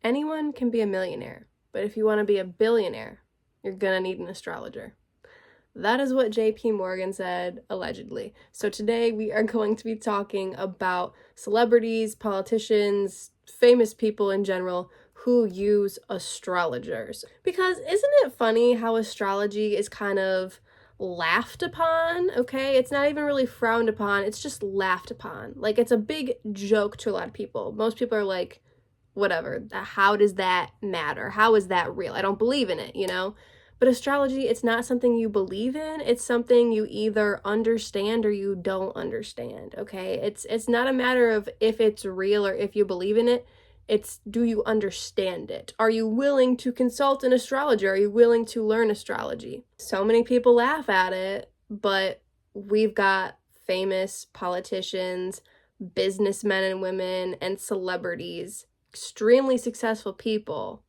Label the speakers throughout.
Speaker 1: Anyone can be a millionaire, but if you want to be a billionaire, you're gonna need an astrologer. That is what JP Morgan said, allegedly. So today we are going to be talking about celebrities, politicians, famous people in general who use astrologers. Because isn't it funny how astrology is kind of laughed upon, okay? It's not even really frowned upon, it's just laughed upon. Like, it's a big joke to a lot of people. Most people are like, whatever, how does that matter? How is that real? I don't believe in it, you know? But astrology, it's not something you believe in. It's something you either understand or you don't understand, okay? It's not a matter of if it's real or if you believe in it. It's, do you understand it? Are you willing to consult an astrologer? Are you willing to learn astrology? So many people laugh at it, but we've got famous politicians, businessmen and women, and celebrities, extremely successful people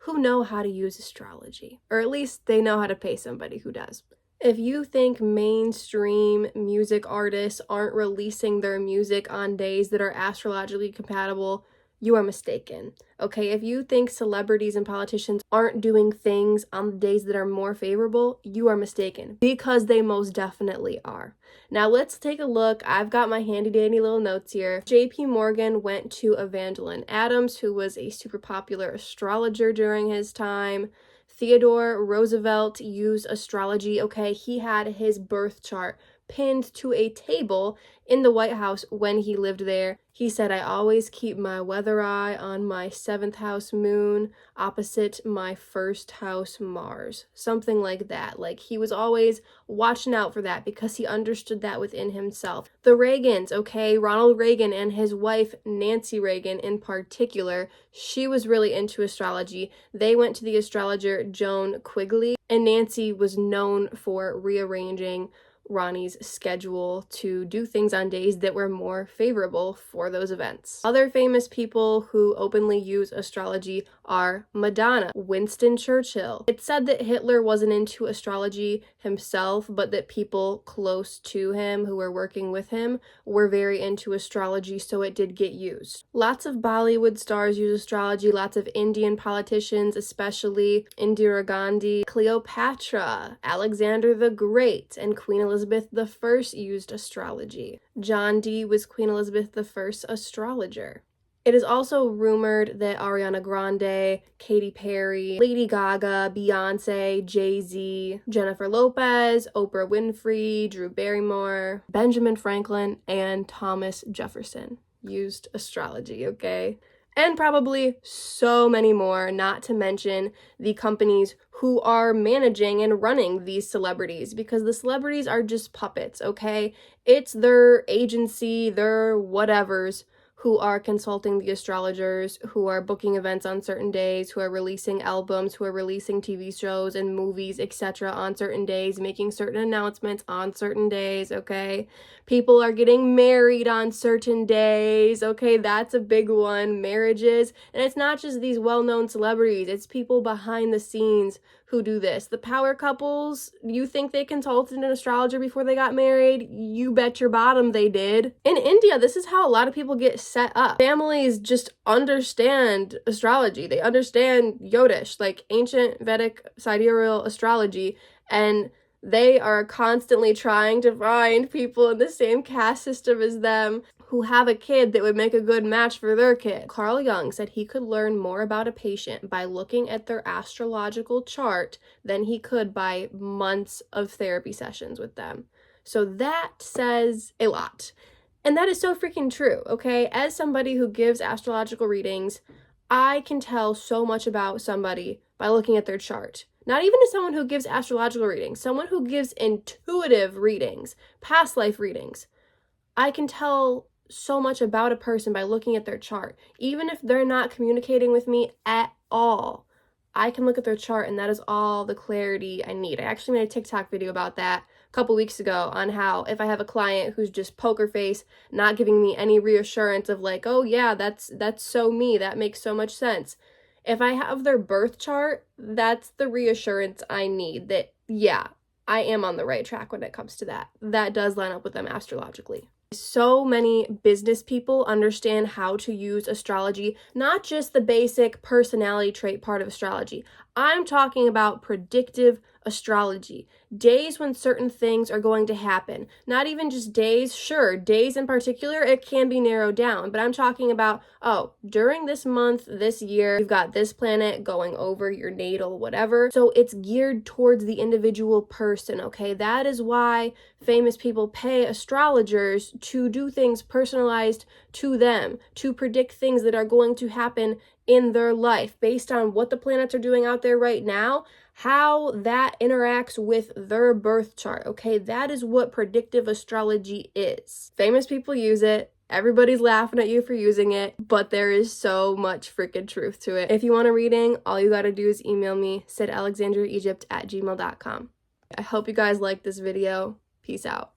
Speaker 1: who know how to use astrology, or at least they know how to pay somebody who does. If you think mainstream music artists aren't releasing their music on days that are astrologically compatible, you are mistaken, okay? If you think celebrities and politicians aren't doing things on the days that are more favorable, you are mistaken, because they most definitely are. Now let's take a look. I've got my handy dandy little notes here. JP Morgan went to Evangeline Adams, who was a super popular astrologer during his time. Theodore Roosevelt used astrology, okay? He had his birth chart pinned to a table in the White House when he lived there. He said, I always keep my weather eye on my 7th house moon opposite my 1st house Mars. Something like that. Like, he was always watching out for that because he understood that within himself. The Reagans, okay? Ronald Reagan and his wife, Nancy Reagan in particular, she was really into astrology. They went to the astrologer Joan Quigley, and Nancy was known for rearranging Ronnie's schedule to do things on days that were more favorable for those events. Other famous people who openly use astrology are Madonna, Winston Churchill. It's said that Hitler wasn't into astrology himself, but that people close to him who were working with him were very into astrology, so it did get used. Lots of Bollywood stars use astrology, lots of Indian politicians, especially Indira Gandhi, Cleopatra, Alexander the Great, and Queen Elizabeth I used astrology. John Dee was Queen Elizabeth I's astrologer. It is also rumored that Ariana Grande, Katy Perry, Lady Gaga, Beyonce, Jay-Z, Jennifer Lopez, Oprah Winfrey, Drew Barrymore, Benjamin Franklin, and Thomas Jefferson used astrology, okay? And probably so many more, not to mention the companies who are managing and running these celebrities, because the celebrities are just puppets, okay? It's their agency, their whatevers, who are consulting the astrologers, who are booking events on certain days, who are releasing albums, who are releasing TV shows and movies, etc. on certain days, making certain announcements on certain days, okay? People are getting married on certain days, okay? That's a big one, marriages. And it's not just these well-known celebrities, it's people behind the scenes who do this. The power couples, you think they consulted an astrologer before they got married? You bet your bottom they did. In India, this is how a lot of people get set up. Families just understand astrology. They understand Jyotish, like ancient Vedic sidereal astrology, and they are constantly trying to find people in the same caste system as them who have a kid that would make a good match for their kid. Carl Jung said he could learn more about a patient by looking at their astrological chart than he could by months of therapy sessions with them. So that says a lot. And that is so freaking true, okay? As somebody who gives astrological readings, I can tell so much about somebody by looking at their chart. Not even to someone who gives astrological readings, someone who gives intuitive readings, past life readings. I can tell so much about a person by looking at their chart. Even if they're not communicating with me at all, I can look at their chart and that is all the clarity I need. I actually made a TikTok video about that a couple weeks ago on how if I have a client who's just poker face, not giving me any reassurance of like, oh yeah, that's so me, that makes so much sense. If I have their birth chart, that's the reassurance I need that, yeah, I am on the right track when it comes to that. That does line up with them astrologically. So many business people understand how to use astrology, not just the basic personality trait part of astrology. I'm talking about predictive astrology, days when certain things are going to happen. Not even just days, sure, days in particular, it can be narrowed down, but I'm talking about, oh, during this month, this year, you've got this planet going over your natal, whatever. So it's geared towards the individual person, okay? That is why famous people pay astrologers to do things personalized to them, to predict things that are going to happen in their life based on what the planets are doing out there right now, how that interacts with their birth chart, okay? That is what predictive astrology is. Famous people use it. Everybody's laughing at you for using it, but there is so much freaking truth to it. If you want a reading, all you gotta do is email me, sydalexandriaegypt@gmail.com. I hope you guys liked this video. Peace out.